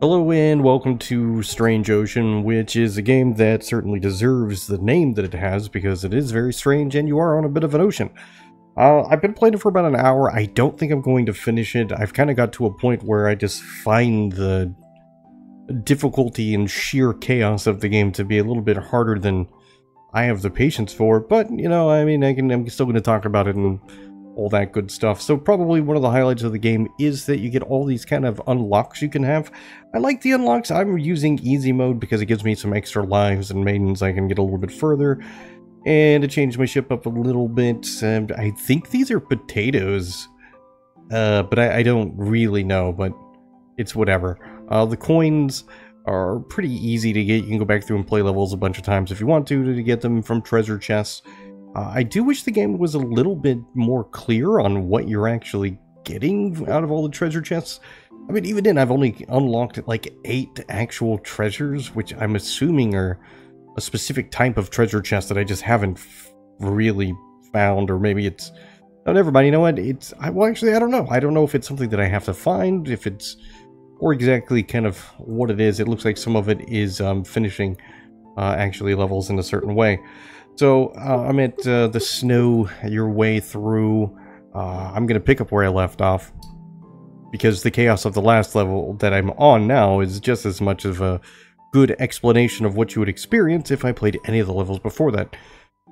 Hello and welcome to Strange Ocean, which is a game that certainly deserves the name that it has because it is very strange and you are on a bit of an ocean. I've been playing it for about an hour. I don't think I'm going to finish it. I've kind of got to a point where I just find the difficulty and sheer chaos of the game to be a little bit harder than I have the patience for. But, you know, I mean, I'm still going to talk about it and all that good stuff. So probably one of the highlights of the game is that you get all these kind of unlocks you can have. I like the unlocks. I'm using easy mode because it gives me some extra lives and maidens. I can get a little bit further. And to change my ship up a little bit. And I think these are potatoes. But I don't really know, but it's whatever. The coins are pretty easy to get. You can go back through and play levels a bunch of times if you want to get them from treasure chests. I do wish the game was a little bit more clear on what you're actually getting out of all the treasure chests. I mean, even then, I've only unlocked like 8 actual treasures, which I'm assuming are a specific type of treasure chest that I just haven't really found, or maybe it's... Oh, never mind, you know what? Well, actually, I don't know. I don't know if it's something that I have to find, if it's... or exactly kind of what it is. It looks like some of it is finishing actually levels in a certain way. So, I'm at the snow your way through. I'm going to pick up where I left off, because the chaos of the last level that I'm on now is just as much of a good explanation of what you would experience if I played any of the levels before that.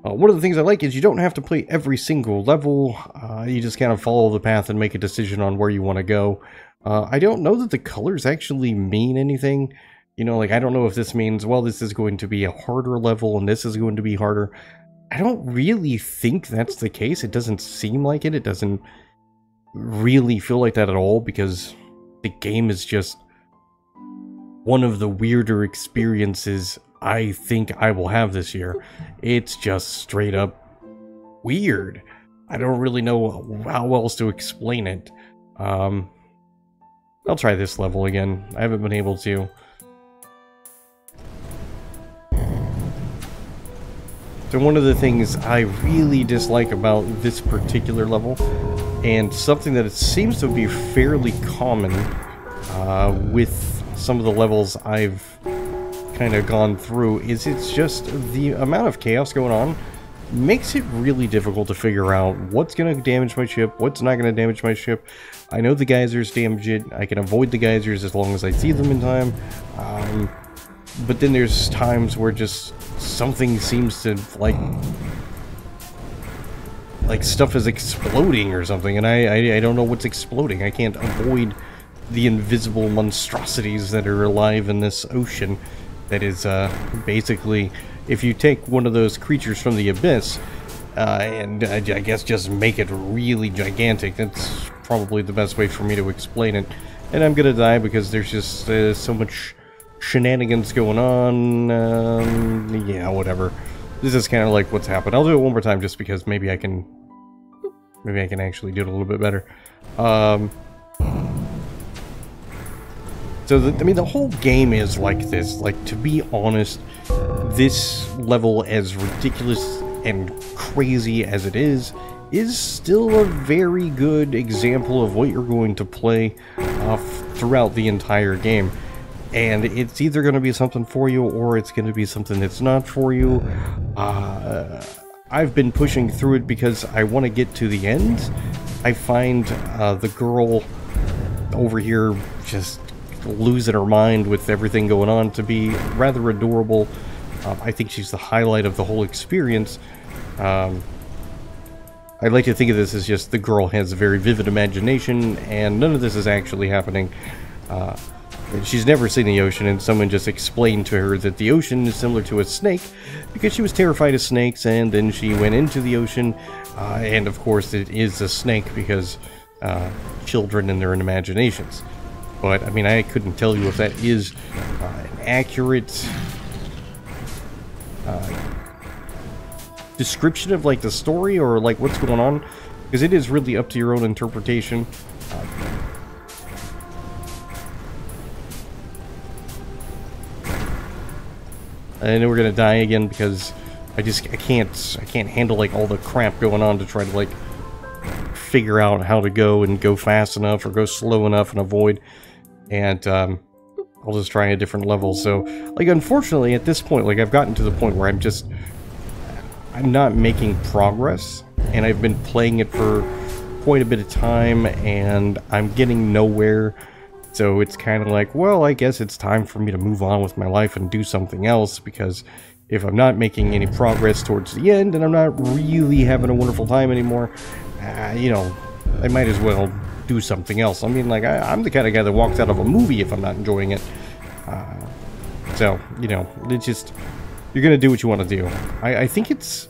One of the things I like is you don't have to play every single level. You just kind of follow the path and make a decision on where you want to go. I don't know that the colors actually mean anything. You know, like, I don't know if this means, well, this is going to be a harder level and this is going to be harder. I don't really think that's the case. It doesn't seem like it. It doesn't really feel like that at all, because the game is just one of the weirder experiences I think I will have this year. It's just straight up weird. I don't really know how else to explain it. I'll try this level again. I haven't been able to. So one of the things I really dislike about this particular level, and something that it seems to be fairly common with some of the levels I've kind of gone through, is it's just the amount of chaos going on makes it really difficult to figure out what's going to damage my ship, what's not going to damage my ship. I know the geysers damage it. I can avoid the geysers as long as I see them in time. But then there's times where just something seems to, like stuff is exploding or something, and I don't know what's exploding. I can't avoid the invisible monstrosities that are alive in this ocean. That is, basically, if you take one of those creatures from the abyss, and I guess just make it really gigantic, that's probably the best way for me to explain it. And I'm gonna die because there's just so much shenanigans going on. Yeah, whatever. This is kind of like what's happened. I'll do it one more time just because maybe I can actually do it a little bit better. So I mean, the whole game is like this. Like, to be honest, this level, as ridiculous and crazy as it is still a very good example of what you're going to play throughout the entire game. And it's either going to be something for you, or it's going to be something that's not for you. I've been pushing through it because I want to get to the end. I find the girl over here just losing her mind with everything going on to be rather adorable. I think she's the highlight of the whole experience. I like to think of this as just the girl has a very vivid imagination, and none of this is actually happening. She's never seen the ocean, and someone just explained to her that the ocean is similar to a snake because she was terrified of snakes, and then she went into the ocean, and of course it is a snake because children and their imaginations. But, I mean, I couldn't tell you if that is an accurate description of, like, the story or, like, what's going on, because it is really up to your own interpretation. I know we're gonna die again because I can't handle, like, all the crap going on to try to, like, figure out how to go and go fast enough or go slow enough and avoid. And I'll just try a different level. So, like, unfortunately, at this point, like, I've gotten to the point where I'm not making progress, and I've been playing it for quite a bit of time, and I'm getting nowhere. So it's kind of like, well, I guess it's time for me to move on with my life and do something else, because if I'm not making any progress towards the end, and I'm not really having a wonderful time anymore, you know, I might as well do something else. I mean, like, I'm the kind of guy that walks out of a movie if I'm not enjoying it. So, you know, it's just, you're gonna do what you want to do. I think it's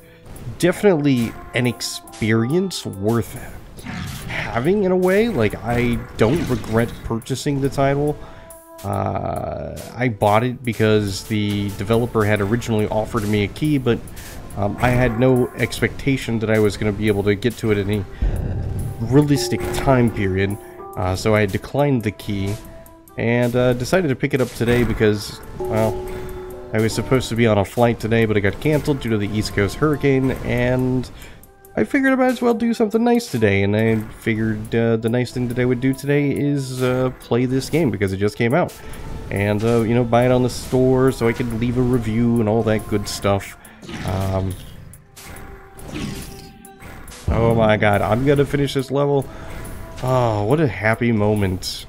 definitely an experience worth having in a way. Like, I don't regret purchasing the title. I bought it because the developer had originally offered me a key, but I had no expectation that I was going to be able to get to it in any realistic time period, so I declined the key and decided to pick it up today because, well, I was supposed to be on a flight today, but it got canceled due to the East Coast hurricane, and I figured I might as well do something nice today, and I figured the nice thing that I would do today is play this game because it just came out. And, you know, buy it on the store so I could leave a review and all that good stuff. Oh my god, I'm gonna finish this level. Oh, what a happy moment.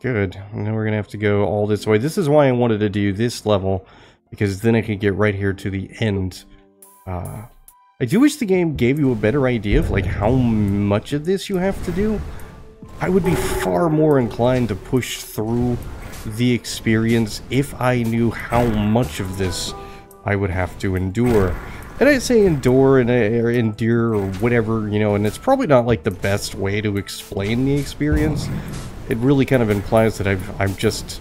Good. Now we're gonna have to go all this way. This is why I wanted to do this level, because then I could get right here to the end. I do wish the game gave you a better idea of, like, how much of this you have to do. I would be far more inclined to push through the experience if I knew how much of this I would have to endure. And I say endure and or endure or whatever, you know, and it's probably not like the best way to explain the experience. It really kind of implies that I'm just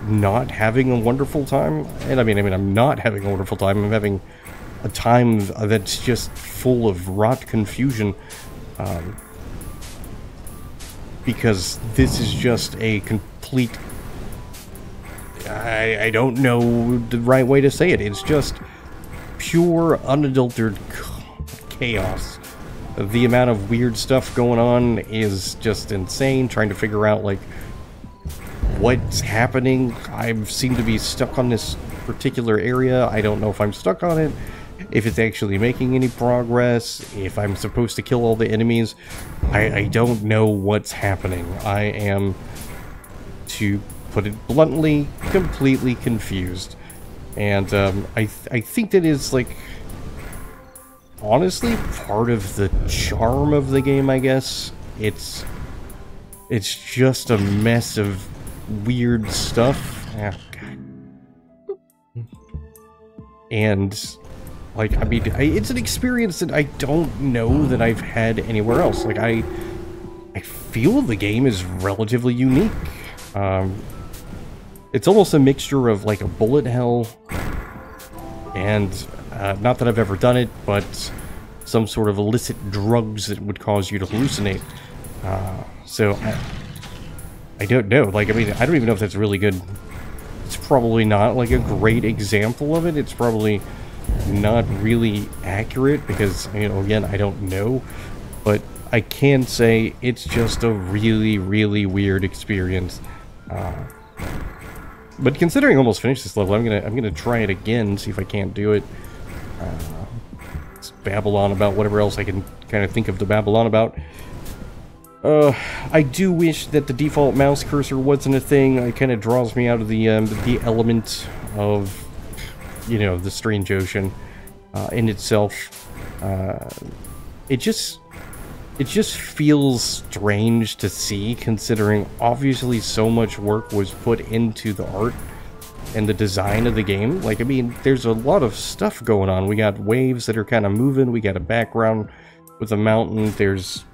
not having a wonderful time. And I mean, I'm not having a wonderful time. I'm having a time that's just full of rot confusion. Because this is just a complete... I don't know the right way to say it. It's just pure, unadulterated chaos. The amount of weird stuff going on is just insane. Trying to figure out, like, what's happening. I seem to be stuck on this particular area. I don't know if I'm stuck on it, if it's actually making any progress, if I'm supposed to kill all the enemies. I don't know what's happening. I am, to put it bluntly, completely confused. And I think that is, like, honestly part of the charm of the game, I guess. It's just a mess of weird stuff. Oh, God. And, like, I mean, it's an experience that I don't know that I've had anywhere else. Like, I feel the game is relatively unique. It's almost a mixture of, like, a bullet hell and, not that I've ever done it, but some sort of illicit drugs that would cause you to hallucinate. So, I don't know. Like, I mean, I don't even know if that's really good. It's probably not, like, a great example of it. It's probably not really accurate because, you know, again, I don't know. But I can say it's just a really, really weird experience. But considering I almost finished this level, I'm gonna try it again, see if I can't do it. Let's babble on about whatever else I can kind of think of to babble on about. I do wish that the default mouse cursor wasn't a thing. It kind of draws me out of the element of, you know, the Strange Ocean in itself. It just feels strange to see, considering obviously so much work was put into the art and the design of the game. Like, I mean, there's a lot of stuff going on. We got waves that are kind of moving, we got a background with a mountain, there's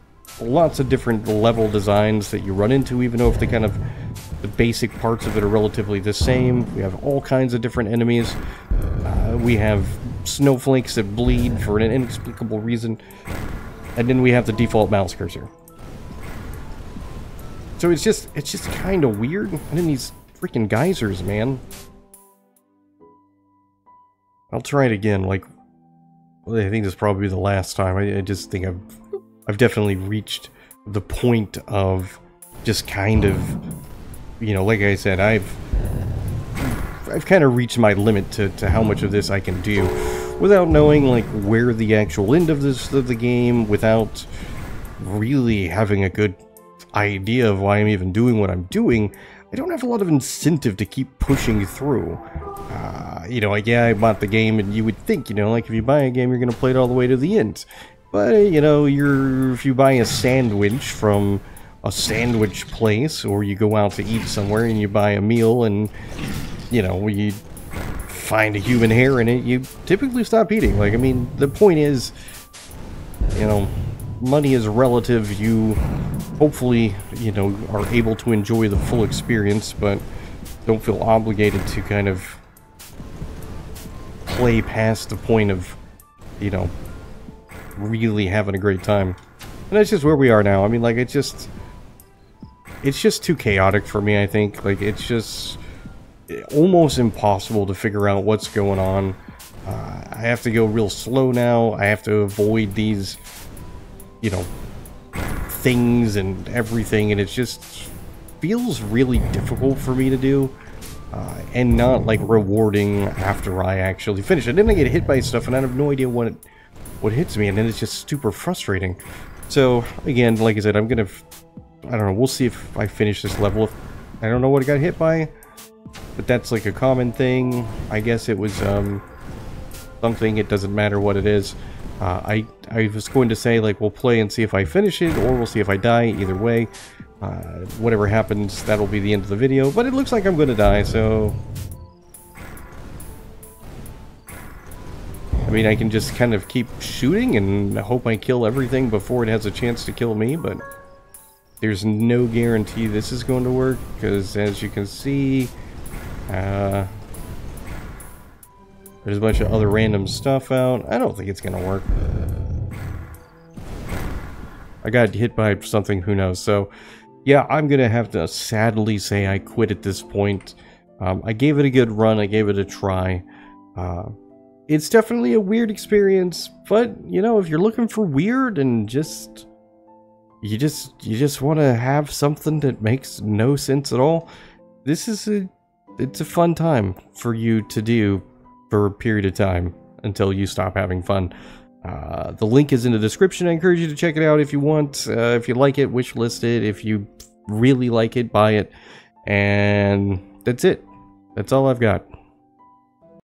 lots of different level designs that you run into, even though if the basic parts of it are relatively the same. We have all kinds of different enemies. We have snowflakes that bleed for an inexplicable reason. And then we have the default mouse cursor. So it's just kind of weird. And then these freaking geysers, man. I'll try it again. Like, I think this is probably the last time. I just think I've definitely reached the point of just kind of you know, like I said, I've kind of reached my limit to how much of this I can do without knowing like where the actual end of the game, without really having a good idea of why I'm even doing what I'm doing. I don't have a lot of incentive to keep pushing through. You know, like, yeah, I bought the game, and you would think, you know, like, if you buy a game, you're going to play it all the way to the end. But, you know, if you buy a sandwich from a sandwich place, or you go out to eat somewhere and you buy a meal and, you know, you find a human hair in it, you typically stop eating. Like, I mean, the point is, you know, money is relative. You hopefully, you know, are able to enjoy the full experience, but don't feel obligated to kind of play past the point of, you know, really having a great time. And that's just where we are now. I mean, like, it's just too chaotic for me, I think. Like, it's just almost impossible to figure out what's going on. I have to go real slow now. I have to avoid these, you know, things and everything, and it just feels really difficult for me to do, and not like rewarding after I actually finish it. Then I get hit by stuff and I have no idea what hits me, and then it's just super frustrating. So again, like I said, I don't know, we'll see if I finish this level. I don't know what I got hit by, but that's like a common thing. I guess it was something, it doesn't matter what it is. I was going to say, like, we'll play and see if I finish it, or we'll see if I die. Either way, whatever happens, that'll be the end of the video. But it looks like I'm going to die, so... I mean, I can just kind of keep shooting and hope I kill everything before it has a chance to kill me, but there's no guarantee this is going to work, because as you can see, there's a bunch of other random stuff out. I don't think it's gonna work. I got hit by something, who knows. So, yeah, I'm gonna have to sadly say I quit at this point. I gave it a good run. I gave it a try. It's definitely a weird experience, but, you know, if you're looking for weird and you just want to have something that makes no sense at all, it's a fun time for you to do for a period of time until you stop having fun. The link is in the description. I encourage you to check it out if you want. If you like it, wishlist it. If you really like it, buy it. And that's it. That's all I've got.